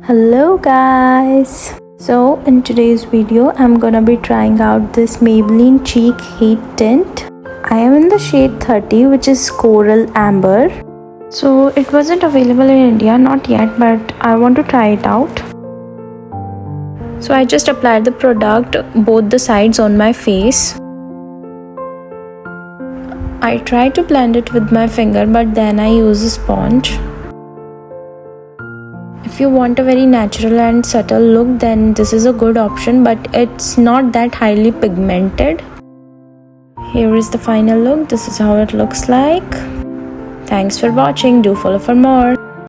Hello guys! So in today's video I'm gonna be trying out this Maybelline Cheek Heat Tint. I am in the shade 30, which is Coral Amber. So it wasn't available in India, not yet, but I want to try it out. So I just applied the product both the sides on my face. I tried to blend it with my finger, but then I use a sponge. If you want a very natural and subtle look, then this is a good option, but it's not that highly pigmented. Here is the final look. This is how it looks like. Thanks for watching. Do follow for more.